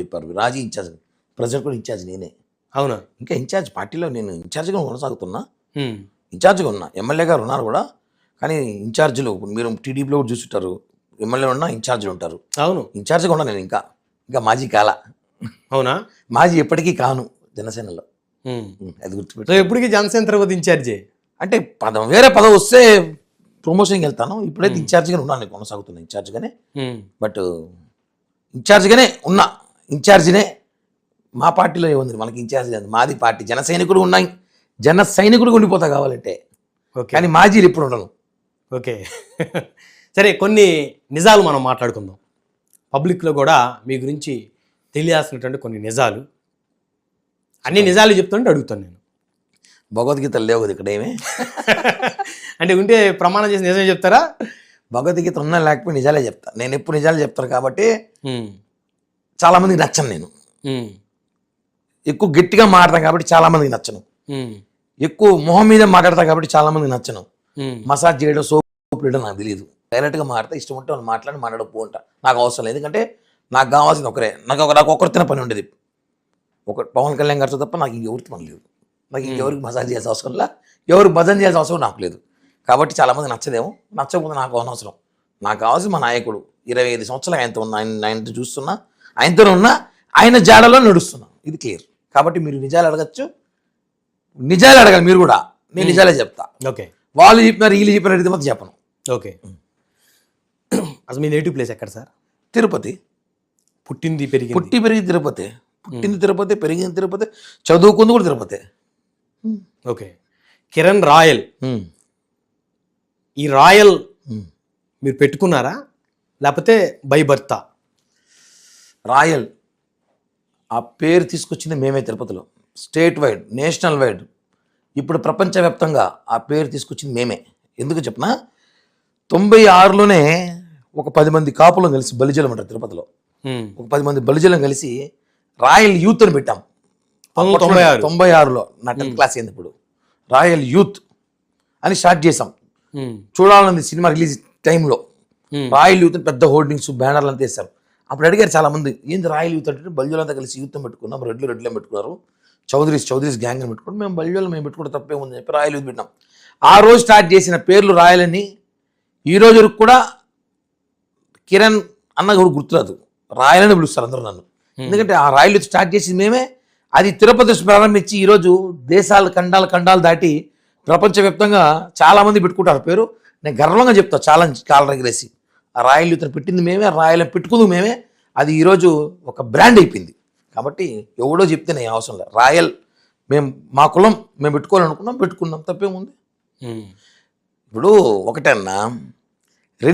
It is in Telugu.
చెప్పారు రాజీ ఇన్ఛార్జ్, ప్రెసిడెంట్ కూడా ఇన్ఛార్జ్ నేనే. అవునా? ఇంకా ఇన్ఛార్జ్ పార్టీలో నేను ఇన్ఛార్జ్గా కొనసాగుతున్నా, ఉమ్, ఇన్ఛార్జ్గా ఉన్నా. ఎమ్మెల్యే గారు ఉన్నారు కూడా, కానీ ఇన్ఛార్జీలు మీరు టీడీపీలో కూడా చూసుంటారు, ఎమ్మెల్యే ఉన్నా ఇన్ఛార్జీలు ఉంటారు. అవును, ఇన్ఛార్జ్గా ఉన్నా నేను. ఇంకా మాజీ కాల. అవునా? మాజీ ఎప్పటికీ కాను జనసేనలో. ఉమ్. అది సో గుర్తుపెట్టు. ఎప్పటికీ జనసేన తర్వాత ఇన్ఛార్జే. అంటే వేరే పదవి వస్తే ప్రమోషన్కి వెళ్తాను. ఇప్పుడైతే ఇన్ఛార్జ్గానే ఉన్నాను, నేను కొనసాగుతున్నా ఇన్ఛార్జ్గానే. ఉమ్, బట్ ఇన్ఛార్జ్గానే ఉన్నా. ఇన్ఛార్జినే మా పార్టీలో ఏముంది మనకి ఇన్ఛార్జ్ కాదు, మాది పార్టీ. జన సైనికుడు ఉన్నాయి, జన సైనికుడు ఉండిపోతా కావాలంటే. ఓకే, కానీ మాజీలు ఇప్పుడు ఉండను. ఓకే. సరే, కొన్ని నిజాలు మనం మాట్లాడుకుందాం. పబ్లిక్లో కూడా మీ గురించి తెలియాల్సినటువంటి కొన్ని నిజాలు, అన్ని నిజాలు చెప్తుంటే అడుగుతాను నేను. భగవద్గీత లేవు కదా ఇక్కడ ఏమి. అంటే ఉంటే ప్రమాణం చేసి నిజమే చెప్తారా? భగవద్గీత ఉన్నా లేకపోతే నిజాలే చెప్తా. నేను ఎప్పుడు నిజాలు చెప్తాను కాబట్టి ఉమ్, చాలా మందికి నచ్చను. నేను ఉమ్, ఎక్కువ గట్టిగా మాట్లాడతాను కాబట్టి చాలా మందికి నచ్చను. ఉమ్, ఎక్కువ మొహం మీద మాట్లాడతాను కాబట్టి చాలా మందికి నచ్చను. ఉమ్, మసాజ్ చేయడం, సోప్ చేయడం నాకు తెలియదు. డైరెక్ట్గా మాట్లాడితే ఇష్టం ఉంటే వాళ్ళు మాట్లాడకపోంటా, నాకు అవసరం లేదు. ఎందుకంటే నాకు కావాల్సింది ఒకరే. నాకు ఒకరితో పని ఉండేది, ఒక పవన్ కళ్యాణ్ గారితో తప్ప నాకు ఇంకెవరితో పని లేదు. నాకు ఇంకెవరికి మసాజ్ చేయాల్సిన అవసరం లేదు, ఎవరికి భజన చేయాల్సిన అవసరం నాకు లేదు. కాబట్టి చాలామంది నచ్చదేమో, నచ్చకపోతే నాకు అనవసరం. నాకు కావాల్సిన మా నాయకుడు. 25 సంవత్సరాలు ఆయనతో ఉన్నా, ఆయనతో చూస్తున్నా, ఆయనతో ఉన్నా, ఆయన జాడలో నడుస్తున్నా. ఇది క్లియర్. కాబట్టి మీరు నిజాలు అడగచ్చు, నిజాలు అడగాలి మీరు కూడా. నేను నిజాలే చెప్తా. ఓకే, వాళ్ళు చెప్పినారు, వీళ్ళు చెప్పినారు, ఇది మాత్రం చెప్పను. ఓకే. అసలు మీ నేటివ్ ప్లేస్ ఎక్కడ సార్? తిరుపతి. పుట్టింది పెరిగింది? పుట్టి పెరిగింది తిరుపతి. పుట్టింది తిరుపతి, పెరిగింది తిరుపతి, చదువుకుంది కూడా తిరుపతి. ఓకే. కిరణ్ రాయల్, ఈ రాయల్ మీరు పెట్టుకున్నారా లేకపోతే బై బర్తా? రాయల్ ఆ పేరు తీసుకొచ్చింది మేమే తిరుపతిలో. స్టేట్ వైడ్, నేషనల్ వైడ్, ఇప్పుడు ప్రపంచవ్యాప్తంగా ఆ పేరు తీసుకొచ్చింది మేమే. ఎందుకు చెప్పనా, 96లోనే ఒక 10 మంది కాపులను కలిసి బలిజలం అంటారు తిరుపతిలో. ఒక 10 మంది బలిజలం కలిసి రాయల్ యూత్ అని పెట్టాం. 96లో నా 10th క్లాస్ అయింది. ఇప్పుడు రాయల్ యూత్ అని స్టార్ట్ చేసాం. చూడాలన్నది సినిమా రిలీజ్ టైంలో. రాయల్ యూత్ అని పెద్ద హోర్డింగ్స్, బ్యానర్లు అంతా వేశారు. అప్పుడు అడిగారు చాలా మంది, ఏంది రాయల్ యూత్ అంటే? బల్జోలంతా కలిసి యూత్ పెట్టుకున్నాం, రెడ్లు పెట్టుకున్నారు, చౌదరీస్ గ్యాంగ్ అని పెట్టుకున్నాం, మేము బల్జోలు మేము పెట్టుకుంటే తప్పే ఉందని చెప్పి రాయల్ యూత్ పెట్టినాం. ఆ రోజు స్టార్ట్ చేసిన పేర్లు రాయల్ అని ఈ రోజు వరకు కూడా కిరణ్ అన్న కూడా గుర్తురాదు, రాయల్ అని పిలుస్తారు అందరూ నన్ను. ఎందుకంటే ఆ రాయల్ యూత్ స్టార్ట్ చేసింది మేమే. అది తిరుపతి ప్రారంభించి ఈరోజు దేశాలు, ఖండాలు దాటి ప్రపంచవ్యాప్తంగా చాలామంది పెట్టుకుంటారు పేరు. నేను గర్వంగా చెప్తా, కాలం ఎగరేసి, ఆ రాయల్ యూత్ని పెట్టింది మేమే, ఆ రాయల్ పెట్టుకుంది మేమే. అది ఈరోజు ఒక బ్రాండ్ అయిపోయింది. కాబట్టి ఎవడో చెప్తే నేను అవసరం లేదు. రాయల్ మేము, మా కులం మేము పెట్టుకోవాలనుకున్నాం, పెట్టుకున్నాం, తప్పేముంది. ఇప్పుడు ఒకటన్నా